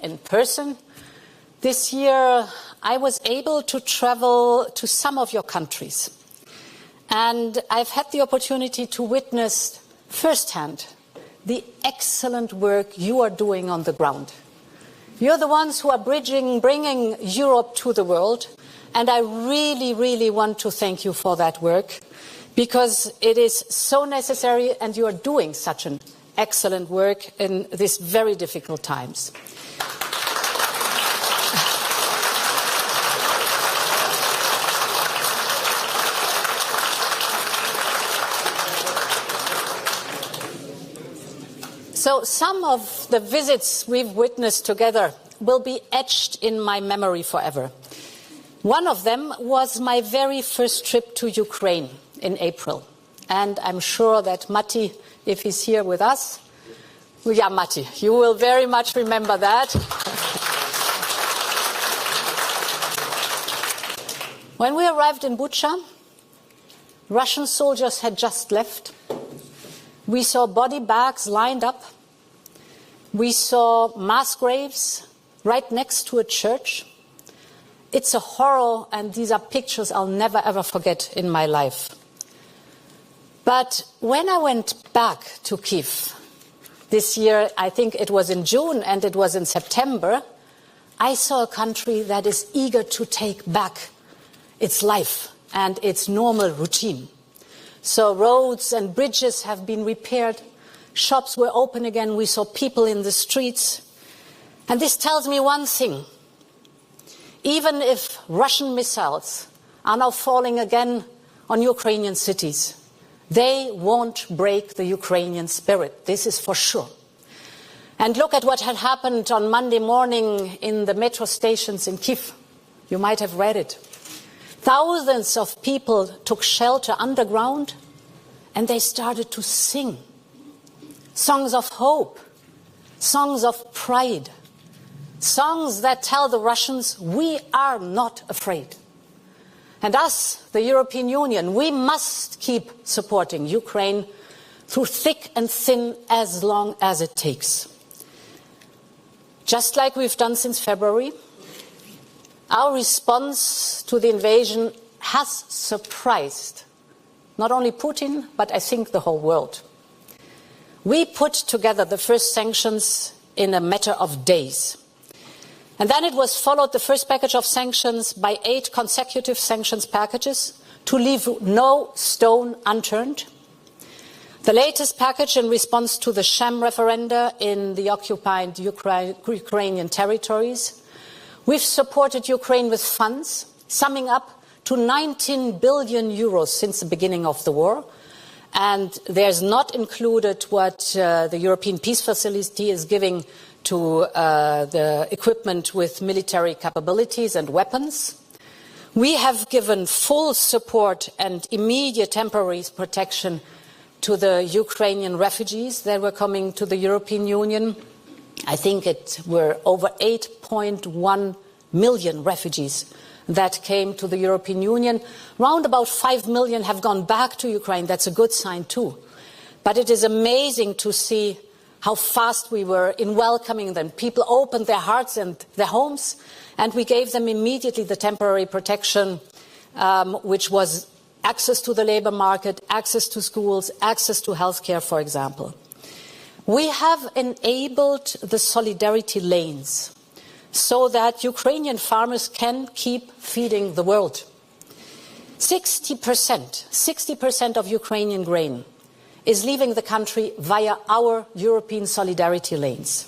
in person. This year, I was able to travel to some of your countries. And I've had the opportunity to witness firsthand the excellent work you are doing on the ground. You're the ones who are bringing Europe to the world. And I really, really want to thank you for that work, because it is so necessary, and you are doing such an excellent work in these very difficult times. So some of the visits we've witnessed together will be etched in my memory forever. One of them was my very first trip to Ukraine in April. And I'm sure that Matti, if he's here with us, well, yeah, Matti, you will very much remember that. When we arrived in Bucha, Russian soldiers had just left. We saw body bags lined up. We saw mass graves right next to a church. It's a horror, and these are pictures I'll never ever forget in my life. But when I went back to Kyiv this year, I think it was in June and it was in September, I saw a country that is eager to take back its life and its normal routine. So roads and bridges have been repaired. Shops were open again. We saw people in the streets. And this tells me one thing. Even if Russian missiles are now falling again on Ukrainian cities, they won't break the Ukrainian spirit. This is for sure. And look at what had happened on Monday morning in the metro stations in Kyiv. You might have read it. Thousands of people took shelter underground, and they started to sing songs of hope, songs of pride, songs that tell the Russians, we are not afraid. And us, the European Union, we must keep supporting Ukraine through thick and thin as long as it takes. Just like we've done since February, our response to the invasion has surprised not only Putin, but I think the whole world. We put together the first sanctions in a matter of days. And then it was followed, the first package of sanctions, by 8 consecutive sanctions packages to leave no stone unturned. The latest package in response to the sham referenda in the occupied Ukrainian territories. We've supported Ukraine with funds, summing up to 19 billion euros since the beginning of the war. And there's not included what the European Peace Facility is giving to the equipment with military capabilities and weapons. We have given full support and immediate temporary protection to the Ukrainian refugees that were coming to the European Union. I think it were over 8.1 million refugees that came to the European Union. Round about 5 million have gone back to Ukraine. That's a good sign too. But it is amazing to see how fast we were in welcoming them. People opened their hearts and their homes, and we gave them immediately the temporary protection, which was access to the labor market, access to schools, access to healthcare, for example. We have enabled the solidarity lanes so that Ukrainian farmers can keep feeding the world. 60% of Ukrainian grain is leaving the country via our European solidarity lanes.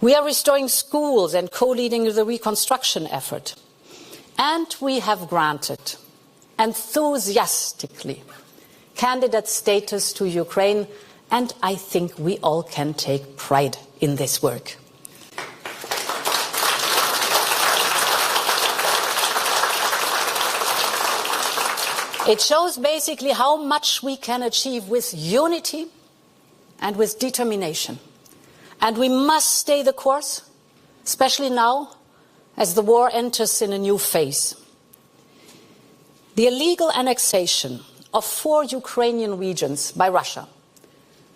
We are restoring schools and co-leading the reconstruction effort. And we have granted, enthusiastically, candidate status to Ukraine, and I think we all can take pride in this work. It shows basically how much we can achieve with unity and with determination. And we must stay the course, especially now as the war enters in a new phase. The illegal annexation of 4 Ukrainian regions by Russia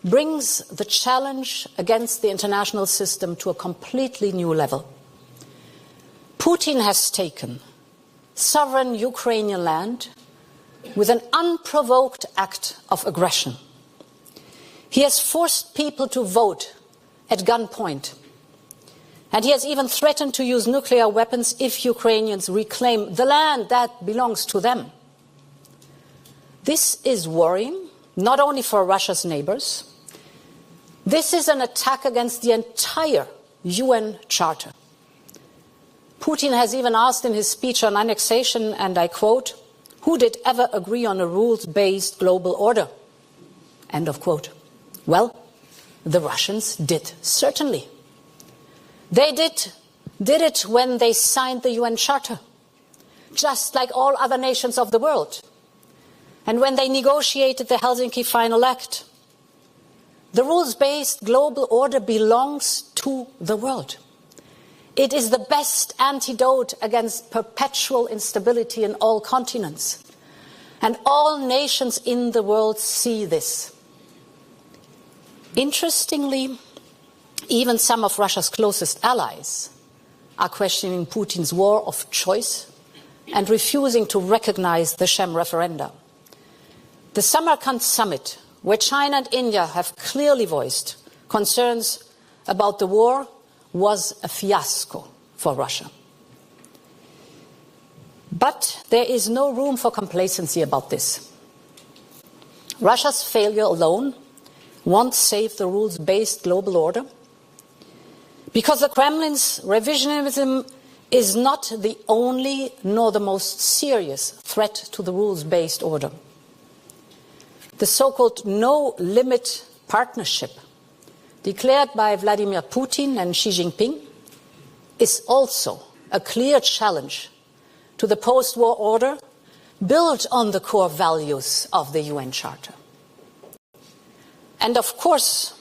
brings the challenge against the international system to a completely new level. Putin has taken sovereign Ukrainian land with an unprovoked act of aggression. He has forced people to vote at gunpoint. And he has even threatened to use nuclear weapons if Ukrainians reclaim the land that belongs to them. This is worrying, not only for Russia's neighbors. This is an attack against the entire UN Charter. Putin has even asked in his speech on annexation, and I quote, "Who did ever agree on a rules-based global order?" End of quote. Well, the Russians did, certainly. They did it when they signed the UN Charter, just like all other nations of the world, and when they negotiated the Helsinki Final Act. The rules-based global order belongs to the world. It is the best antidote against perpetual instability in all continents. And all nations in the world see this. Interestingly, even some of Russia's closest allies are questioning Putin's war of choice and refusing to recognize the sham referenda. The Samarkand summit, where China and India have clearly voiced concerns about the war, was a fiasco for Russia. But there is no room for complacency about this. Russia's failure alone won't save the rules-based global order, because the Kremlin's revisionism is not the only nor the most serious threat to the rules-based order. The so-called no-limit partnership declared by Vladimir Putin and Xi Jinping is also a clear challenge to the post-war order built on the core values of the UN Charter. And of course,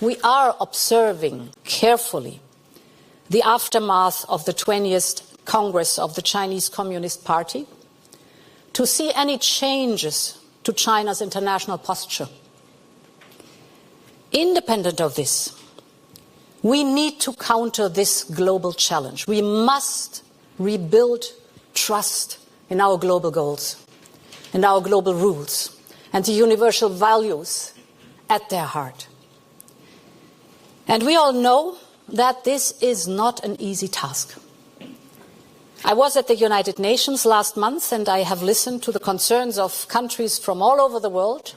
we are observing carefully the aftermath of the 20th Congress of the Chinese Communist Party to see any changes to China's international posture. Independent of this, we need to counter this global challenge. We must rebuild trust in our global goals, in our global rules, and the universal values at their heart. And we all know that this is not an easy task. I was at the United Nations last month, and I have listened to the concerns of countries from all over the world,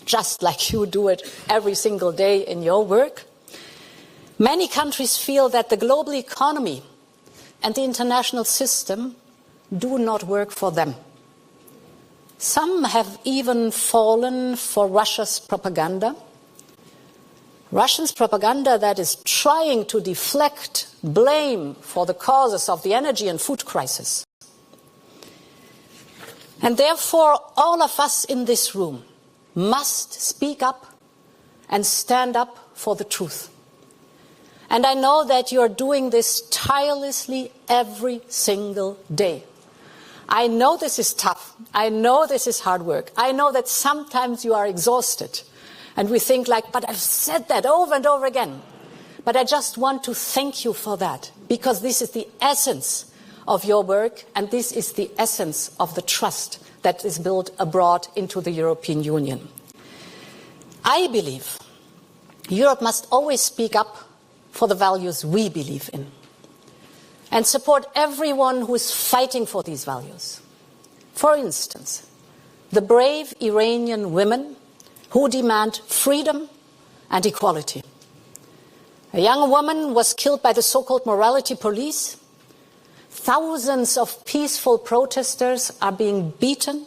just like you do it every single day in your work. Many countries feel that the global economy and the international system do not work for them. Some have even fallen for Russia's propaganda. Russia's propaganda that is trying to deflect blame for the causes of the energy and food crisis. And therefore, all of us in this room must speak up and stand up for the truth. And I know that you are doing this tirelessly every single day. I know this is tough. I know this is hard work. I know that sometimes you are exhausted. And we think like, but I've said that over and over again. But I just want to thank you for that, because this is the essence of your work, and this is the essence of the trust that is built abroad into the European Union. I believe Europe must always speak up for the values we believe in and support everyone who is fighting for these values. For instance, the brave Iranian women who demand freedom and equality. A young woman was killed by the so-called morality police. Thousands of peaceful protesters are being beaten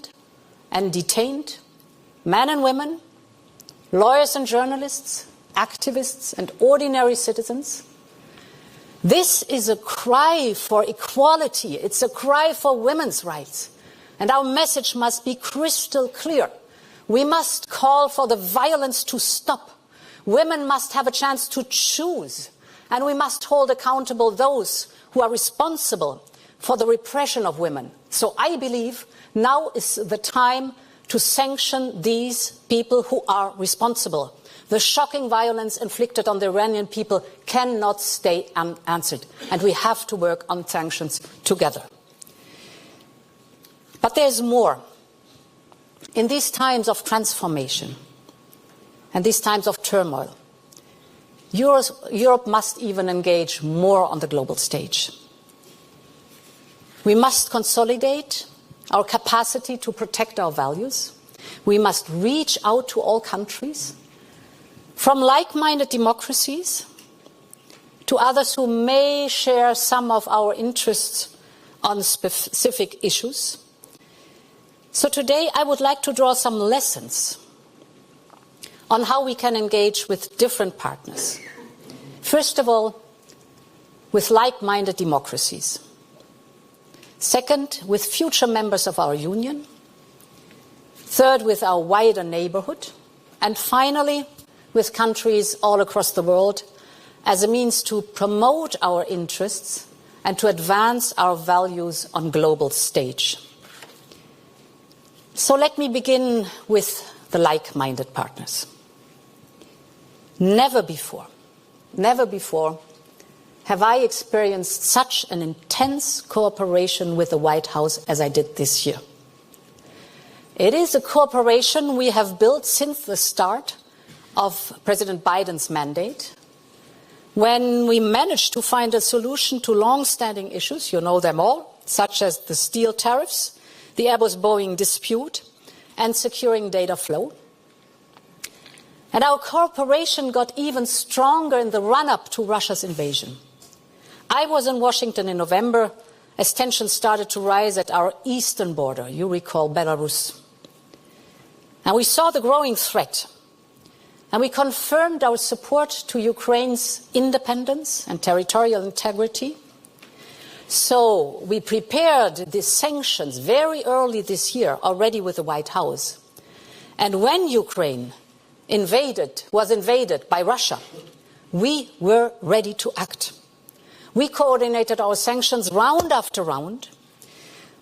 and detained, men and women, lawyers and journalists, activists and ordinary citizens. This is a cry for equality. It's a cry for women's rights. And our message must be crystal clear. We must call for the violence to stop. Women must have a chance to choose. And we must hold accountable those who are responsible for the repression of women. So I believe now is the time to sanction these people who are responsible. The shocking violence inflicted on the Iranian people cannot stay unanswered, and we have to work on sanctions together. But there's more. In these times of transformation and these times of turmoil, Europe must even engage more on the global stage. We must consolidate our capacity to protect our values. We must reach out to all countries, from like-minded democracies to others who may share some of our interests on specific issues. So today I would like to draw some lessons on how we can engage with different partners. First of all, with like-minded democracies. Second, with future members of our Union. Third, with our wider neighborhood. And finally, with countries all across the world as a means to promote our interests and to advance our values on global stage. So let me begin with the like-minded partners. Never before have I experienced such an intense cooperation with the White House as I did this year. It is a cooperation we have built since the start of President Biden's mandate, when we managed to find a solution to long-standing issues, you know them all, such as the steel tariffs, the Airbus-Boeing dispute, and securing data flow. And our cooperation got even stronger in the run-up to Russia's invasion. I was in Washington in November as tensions started to rise at our eastern border, you recall Belarus. And we saw the growing threat. And we confirmed our support to Ukraine's independence and territorial integrity. So we prepared the sanctions very early this year, already with the White House. And when Ukraine was invaded by Russia, we were ready to act. We coordinated our sanctions round after round.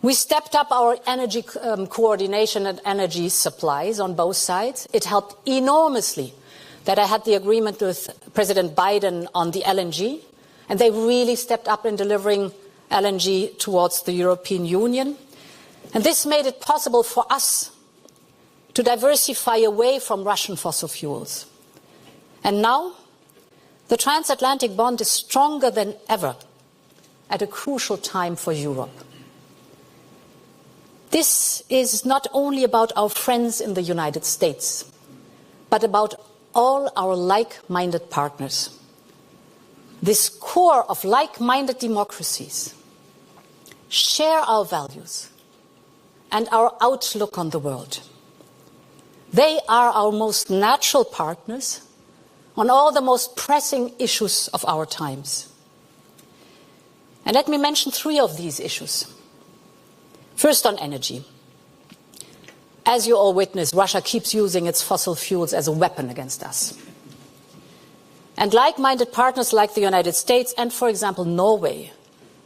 We stepped up our energy coordination and energy supplies on both sides. It helped enormously that I had the agreement with President Biden on the LNG, and they really stepped up in delivering LNG towards the European Union. And this made it possible for us to diversify away from Russian fossil fuels. And now, the transatlantic bond is stronger than ever at a crucial time for Europe. This is not only about our friends in the United States, but about all our like-minded partners. This core of like-minded democracies share our values and our outlook on the world. They are our most natural partners on all the most pressing issues of our times. And let me mention 3 of these issues. First, on energy. As you all witness, Russia keeps using its fossil fuels as a weapon against us. And like-minded partners like the United States and, for example, Norway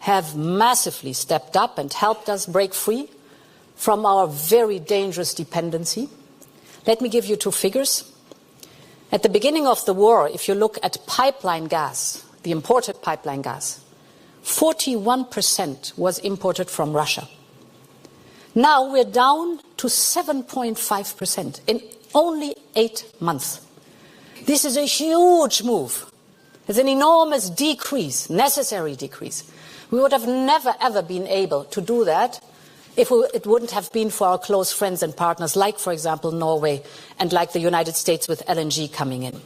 have massively stepped up and helped us break free from our very dangerous dependency. Let me give you 2 figures. At the beginning of the war, if you look at pipeline gas, the imported pipeline gas, 41% was imported from Russia. Now we're down to 7.5% in only 8 months. This is a huge move. It's an enormous decrease, necessary decrease. We would have never, ever been able to do that if it wouldn't have been for our close friends and partners like, for example, Norway and like the United States with LNG coming in.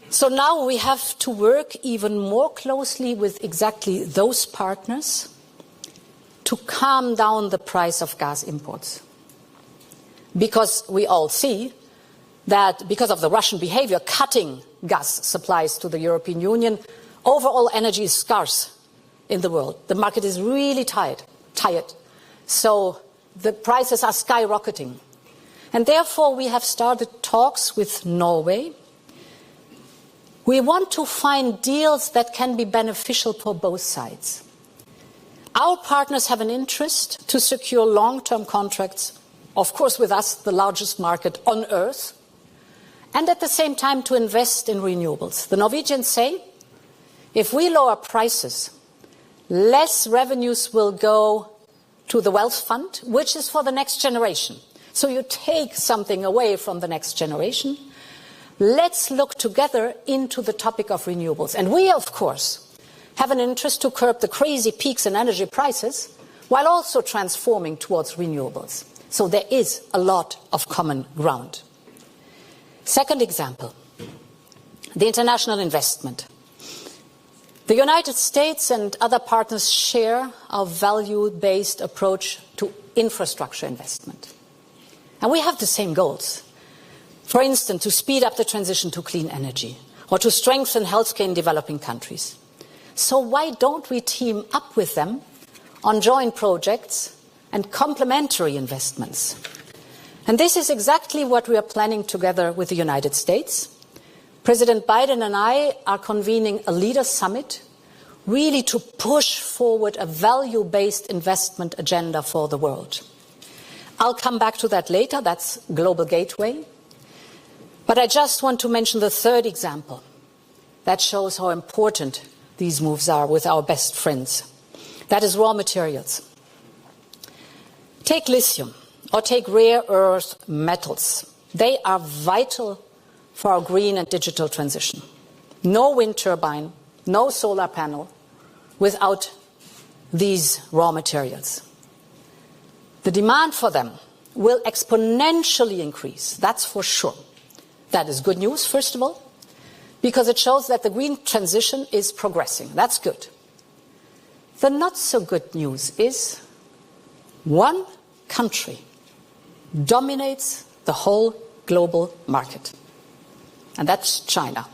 So now we have to work even more closely with exactly those partners to calm down the price of gas imports. Because we all see that because of the Russian behavior, cutting gas supplies to the European Union, overall energy is scarce in the world. The market is really tired. So the prices are skyrocketing. And therefore we have started talks with Norway. We want to find deals that can be beneficial for both sides. Our partners have an interest to secure long-term contracts, of course with us, the largest market on earth, and at the same time to invest in renewables. The Norwegians say, if we lower prices, less revenues will go to the wealth fund, which is for the next generation. So you take something away from the next generation. Let's look together into the topic of renewables. And we, of course, have an interest to curb the crazy peaks in energy prices while also transforming towards renewables. So there is a lot of common ground. Second example, the international investment. The United States and other partners share our value-based approach to infrastructure investment. And we have the same goals. For instance, to speed up the transition to clean energy or to strengthen healthcare in developing countries. So why don't we team up with them on joint projects and complementary investments? And this is exactly what we are planning together with the United States. President Biden and I are convening a leaders' summit really to push forward a value-based investment agenda for the world. I'll come back to that later. That's Global Gateway. But I just want to mention the third example that shows how important these moves are with our best friends. That is raw materials. Take lithium or take rare earth metals. They are vital for our green and digital transition. No wind turbine, no solar panel without these raw materials. The demand for them will exponentially increase, that's for sure. That is good news, first of all, because it shows that the green transition is progressing. That's good. The not so good news is one country dominates the whole global market, and that's China.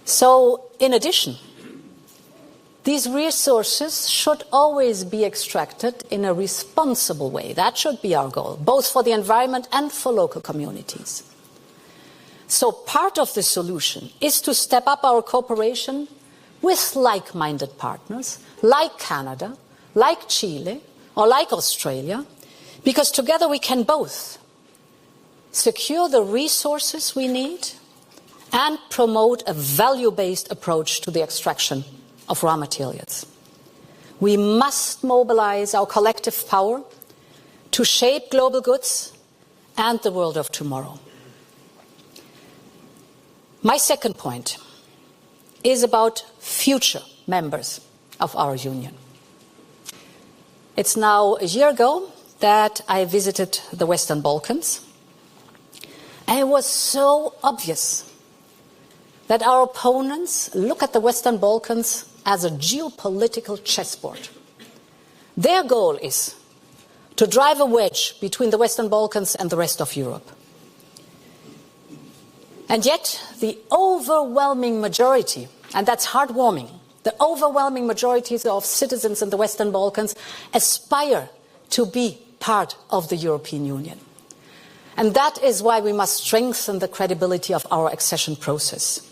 So, in addition, these resources should always be extracted in a responsible way. That should be our goal, both for the environment and for local communities. So part of the solution is to step up our cooperation with like-minded partners, like Canada, like Chile, or like Australia, because together we can both secure the resources we need and promote a value-based approach to the extraction of raw materials. We must mobilize our collective power to shape global goods and the world of tomorrow. My second point is about future members of our union. It's now a year ago that I visited the Western Balkans, and it was so obvious that our opponents look at the Western Balkans as a geopolitical chessboard. Their goal is to drive a wedge between the Western Balkans and the rest of Europe. And yet, the overwhelming majority, and that's heartwarming, the overwhelming majorities of citizens in the Western Balkans aspire to be part of the European Union. And that is why we must strengthen the credibility of our accession process.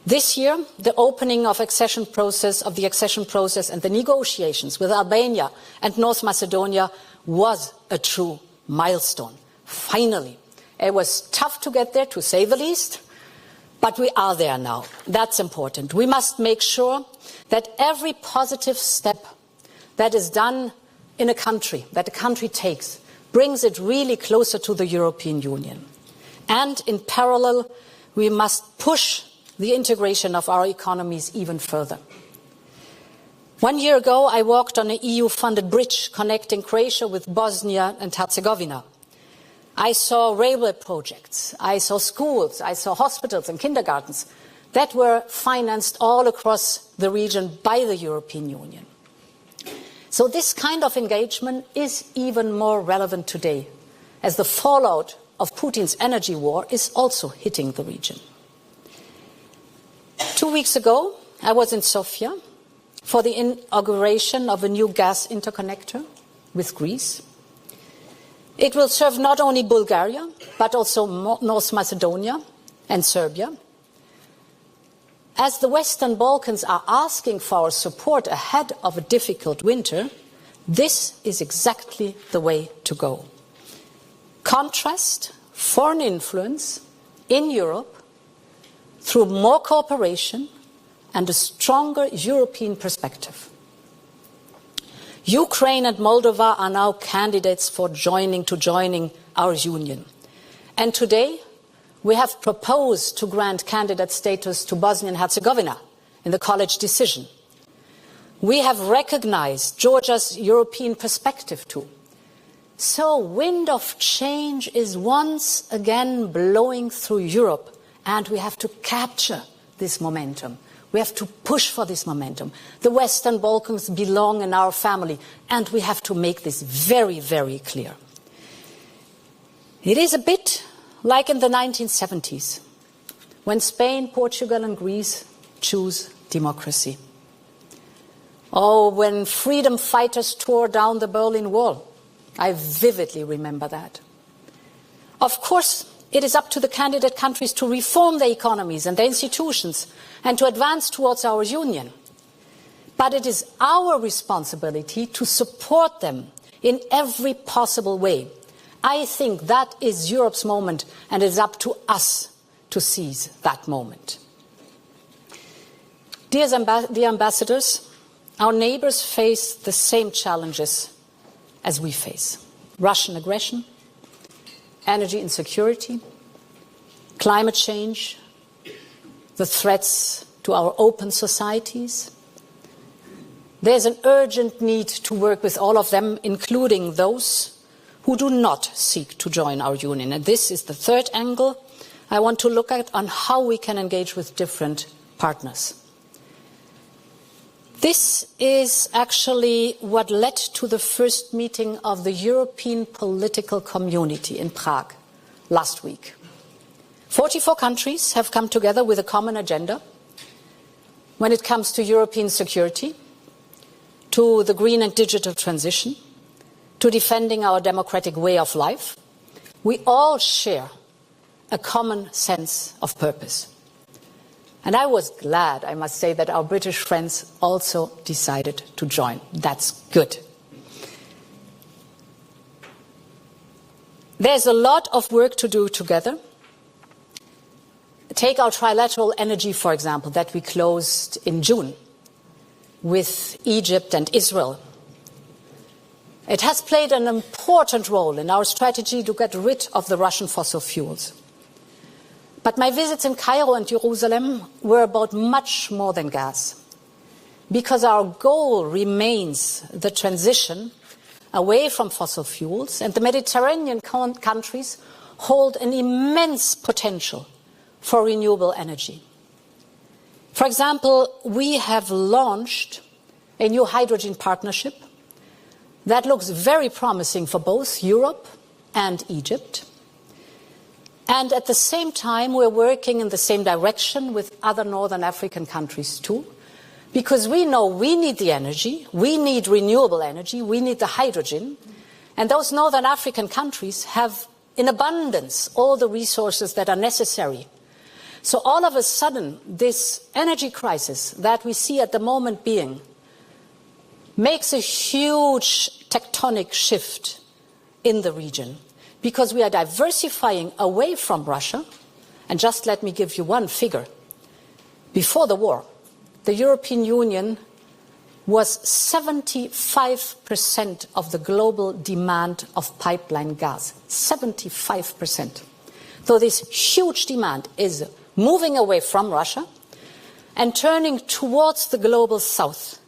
This year, the opening of the accession process and the negotiations with Albania and North Macedonia was a true milestone. Finally. It was tough to get there, to say the least, but we are there now. That's important. We must make sure that every positive step that is done in a country, that a country takes, brings it really closer to the European Union. And in parallel, we must push the integration of our economies even further. 1 year ago, I walked on an EU-funded bridge connecting Croatia with Bosnia and Herzegovina. I saw railway projects, I saw schools, I saw hospitals and kindergartens that were financed all across the region by the European Union. So this kind of engagement is even more relevant today, as the fallout of Putin's energy war is also hitting the region. 2 weeks ago, I was in Sofia for the inauguration of a new gas interconnector with Greece. It will serve not only Bulgaria, but also North Macedonia and Serbia. As the Western Balkans are asking for our support ahead of a difficult winter, this is exactly the way to go. Contrast foreign influence in Europe through more cooperation and a stronger European perspective. Ukraine and Moldova are now candidates for joining our union. And today, we have proposed to grant candidate status to Bosnia and Herzegovina in the college decision. We have recognized Georgia's European perspective too. So, wind of change is once again blowing through Europe, and we have to capture this momentum. We have to push for this momentum. The Western Balkans belong in our family, and we have to make this very, very clear. It is a bit like in the 1970s, when Spain, Portugal, and Greece choose democracy. Oh, when freedom fighters tore down the Berlin Wall. I vividly remember that. Of course, it is up to the candidate countries to reform their economies and their institutions and to advance towards our union. But it is our responsibility to support them in every possible way. I think that is Europe's moment, and it is up to us to seize that moment. Dear ambassadors, our neighbors face the same challenges as we face: Russian aggression, energy insecurity, climate change, the threats to our open societies. There's an urgent need to work with all of them, including those who do not seek to join our union. And this is the third angle I want to look at on how we can engage with different partners. This is actually what led to the first meeting of the European Political Community in Prague last week. 44 countries have come together with a common agenda when it comes to European security, to the green and digital transition, to defending our democratic way of life. We all share a common sense of purpose. And I was glad, I must say, that our British friends also decided to join. That's good. There's a lot of work to do together. Take our trilateral energy, for example, that we closed in June with Egypt and Israel. It has played an important role in our strategy to get rid of the Russian fossil fuels. But my visits in Cairo and Jerusalem were about much more than gas, because our goal remains the transition away from fossil fuels, and the Mediterranean countries hold an immense potential for renewable energy. For example, we have launched a new hydrogen partnership that looks very promising for both Europe and Egypt. And at the same time, we're working in the same direction with other Northern African countries too, because we know we need the energy, we need renewable energy, we need the hydrogen, and those Northern African countries have in abundance all the resources that are necessary. So all of a sudden, this energy crisis that we see at the moment makes a huge tectonic shift in the region, because we are diversifying away from Russia. And just let me give you one figure. Before the war, the European Union was 75% of the global demand of pipeline gas. 75%. So this huge demand is moving away from Russia and turning towards the global south.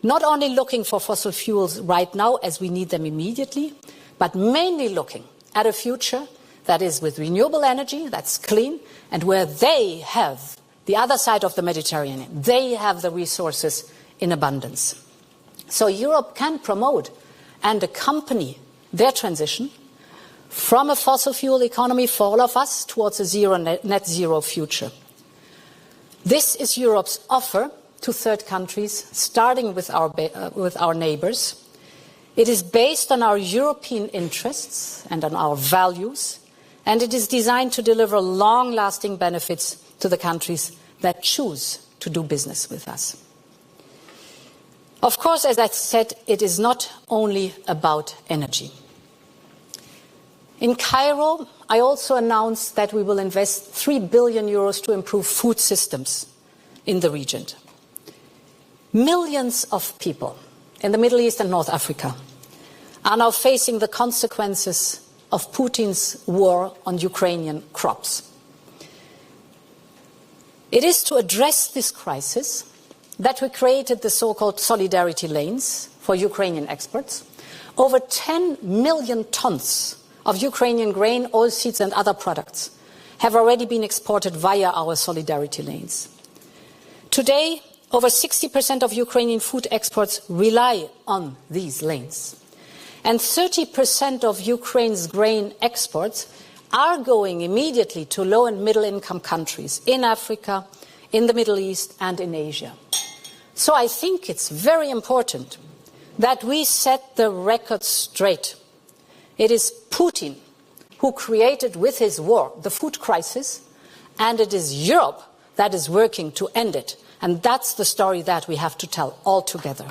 Not only looking for fossil fuels right now as we need them immediately, but mainly looking at a future that is with renewable energy, that's clean, and where they have, the other side of the Mediterranean, they have the resources in abundance. So Europe can promote and accompany their transition from a fossil fuel economy for all of us towards a net zero future. This is Europe's offer to third countries, starting with our neighbors. It is based on our European interests and on our values, and it is designed to deliver long-lasting benefits to the countries that choose to do business with us. Of course, as I said, it is not only about energy. In Cairo, I also announced that we will invest 3 billion euros to improve food systems in the region. Millions of people in the Middle East and North Africa are now facing the consequences of Putin's war on Ukrainian crops. It is to address this crisis that we created the so-called solidarity lanes for Ukrainian exports. Over 10 million tons of Ukrainian grain, oilseeds and other products have already been exported via our solidarity lanes. Today, over 60% of Ukrainian food exports rely on these lanes. And 30% of Ukraine's grain exports are going immediately to low and middle income countries in Africa, in the Middle East and in Asia. So I think it's very important that we set the record straight. It is Putin who created with his war the food crisis, and it is Europe that is working to end it. And that's the story that we have to tell all together.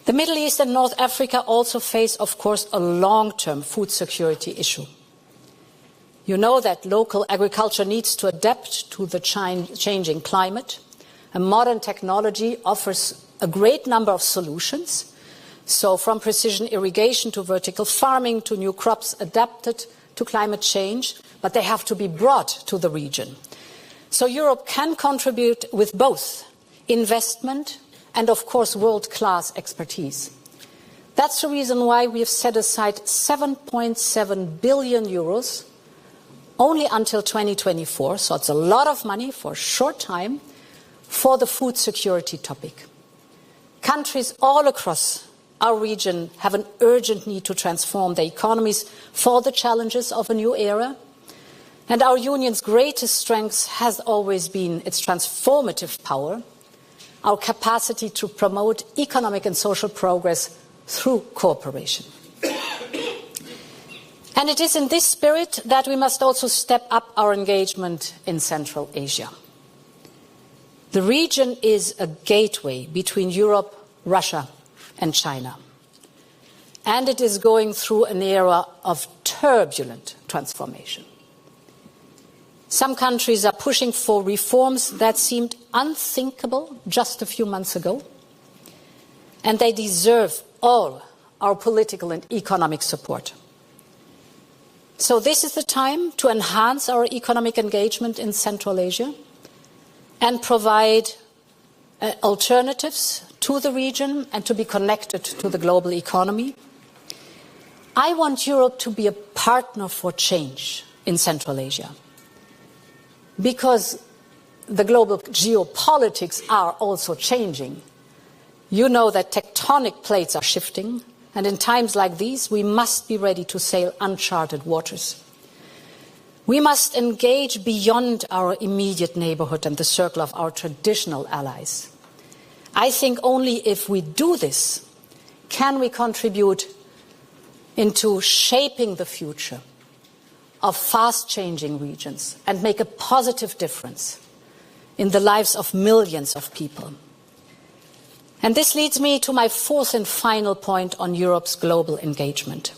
The Middle East and North Africa also face, of course, a long-term food security issue. You know that local agriculture needs to adapt to the changing climate. And modern technology offers a great number of solutions. So from precision irrigation to vertical farming to new crops adapted to climate change, but they have to be brought to the region. So Europe can contribute with both investment and, of course, world-class expertise. That's the reason why we have set aside 7.7 billion euros only until 2024, so it's a lot of money for a short time, for the food security topic. Countries all across our region have an urgent need to transform their economies for the challenges of a new era. And our union's greatest strength has always been its transformative power, our capacity to promote economic and social progress through cooperation. And it is in this spirit that we must also step up our engagement in Central Asia. The region is a gateway between Europe, Russia, and China. And it is going through an era of turbulent transformation. Some countries are pushing for reforms that seemed unthinkable just a few months ago. And they deserve all our political and economic support. So this is the time to enhance our economic engagement in Central Asia and provide alternatives to the region and to be connected to the global economy. I want Europe to be a partner for change in Central Asia, because the global geopolitics are also changing. You know that tectonic plates are shifting, and in times like these, we must be ready to sail uncharted waters. We must engage beyond our immediate neighborhood and the circle of our traditional allies. I think only if we do this can we contribute into shaping the future of fast-changing regions and make a positive difference in the lives of millions of people. And this leads me to my fourth and final point on Europe's global engagement.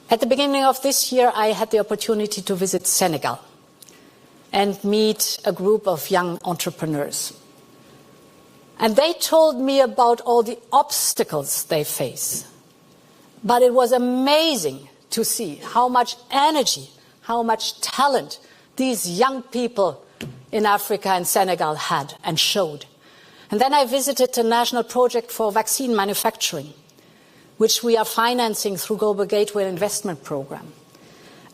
At the beginning of this year, I had the opportunity to visit Senegal and meet a group of young entrepreneurs. And they told me about all the obstacles they face. But it was amazing to see how much energy, how much talent these young people in Africa and Senegal had and showed. And then I visited the National Project for Vaccine Manufacturing, which we are financing through Global Gateway Investment Program,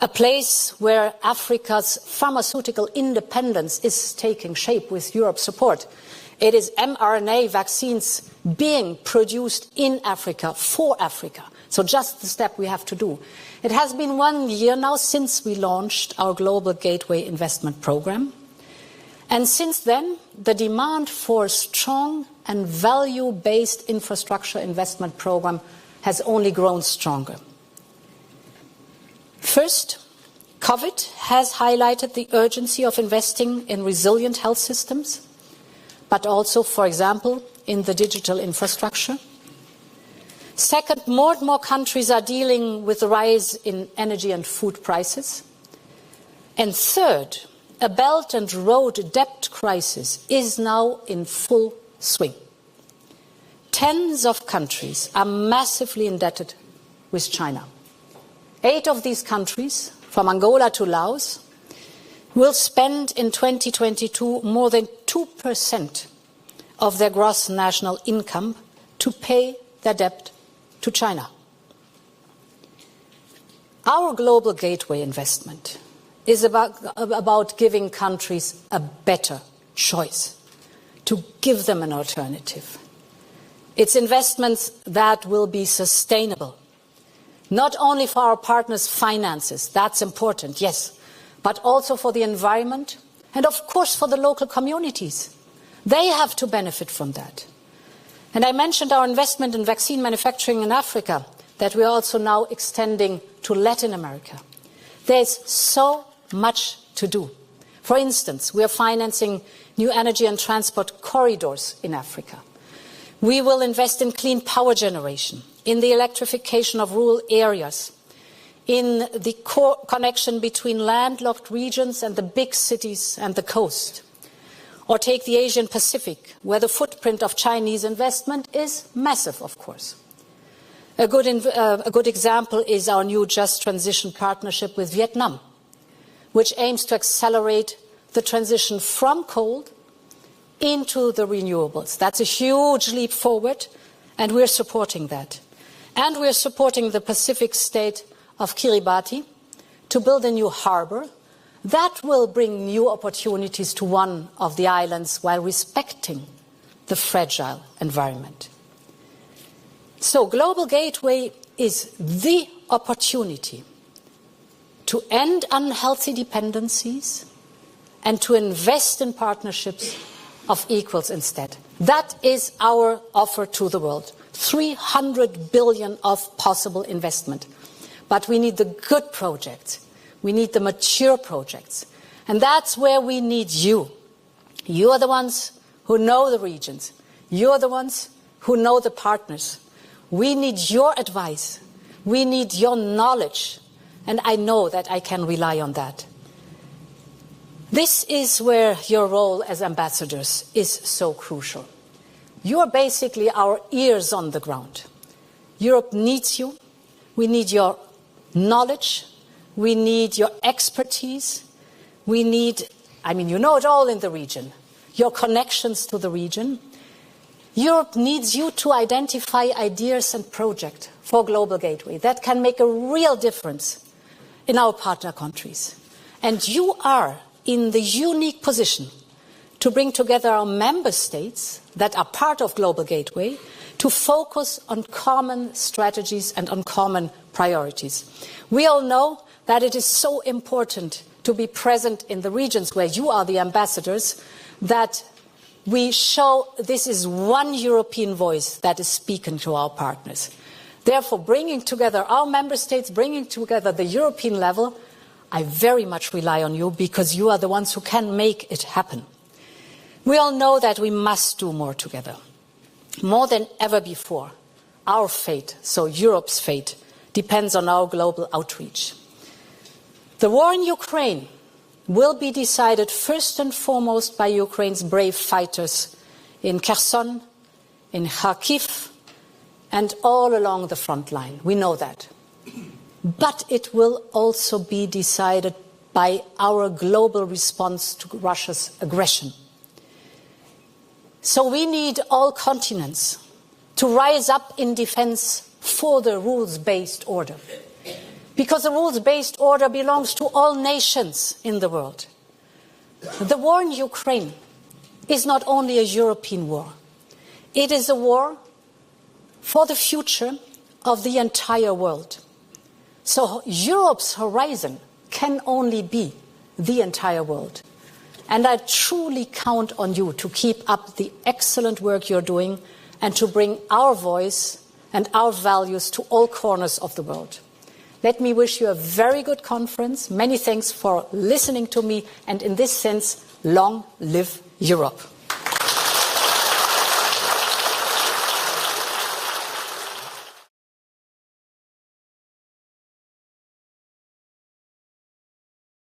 a place where Africa's pharmaceutical independence is taking shape with Europe's support. It is mRNA vaccines being produced in Africa for Africa. So just the step we have to do. It has been 1 year now since we launched our Global Gateway Investment Program. And since then, the demand for a strong and value-based infrastructure investment program has only grown stronger. First, COVID has highlighted the urgency of investing in resilient health systems, but also, for example, in the digital infrastructure. Second, more and more countries are dealing with the rise in energy and food prices. And third, a Belt and Road debt crisis is now in full swing. Tens of countries are massively indebted with China. 8 of these countries, from Angola to Laos, will spend in 2022 more than 2% of their gross national income to pay their debt to China. Our global gateway investment is about giving countries a better choice, to give them an alternative. It's investments that will be sustainable, not only for our partners' finances, that's important, yes, but also for the environment and, of course, for the local communities. They have to benefit from that. And I mentioned our investment in vaccine manufacturing in Africa that we are also now extending to Latin America. There's so much to do. For instance, we are financing new energy and transport corridors in Africa. We will invest in clean power generation, in the electrification of rural areas, in the connection between landlocked regions and the big cities and the coast. Or take the Asian Pacific, where the footprint of Chinese investment is massive, of course. A good example is our new Just Transition partnership with Vietnam, which aims to accelerate the transition from coal into the renewables. That's a huge leap forward, and we're supporting that. And we're supporting the Pacific state of Kiribati to build a new harbor that will bring new opportunities to one of the islands while respecting the fragile environment. So Global Gateway is the opportunity to end unhealthy dependencies and to invest in partnerships of equals instead. That is our offer to the world. 300 billion of possible investment. But we need the good projects. We need the mature projects. And that's where we need you. You are the ones who know the regions. You are the ones who know the partners. We need your advice. We need your knowledge. And I know that I can rely on that. This is where your role as ambassadors is so crucial. You are basically our ears on the ground. Europe needs you. We need your knowledge. We need your expertise. We need, you know it all in the region, your connections to the region. Europe needs you to identify ideas and projects for Global Gateway that can make a real difference in our partner countries. And you are in the unique position to bring together our member states that are part of Global Gateway to focus on common strategies and on common priorities. We all know that it is so important to be present in the regions where you are the ambassadors, that we show this is one European voice that is speaking to our partners. Therefore, bringing together our member states, bringing together the European level, I very much rely on you because you are the ones who can make it happen. We all know that we must do more together. More than ever before, our fate, so Europe's fate, depends on our global outreach. The war in Ukraine will be decided first and foremost by Ukraine's brave fighters in Kherson, in Kharkiv, and all along the front line. We know that. But it will also be decided by our global response to Russia's aggression. So we need all continents to rise up in defense for the rules-based order. Because the rules-based order belongs to all nations in the world. The war in Ukraine is not only a European war. It is a war for the future of the entire world. So Europe's horizon can only be the entire world. And I truly count on you to keep up the excellent work you're doing and to bring our voice and our values to all corners of the world. Let me wish you a very good conference. Many thanks for listening to me, and in this sense, long live Europe.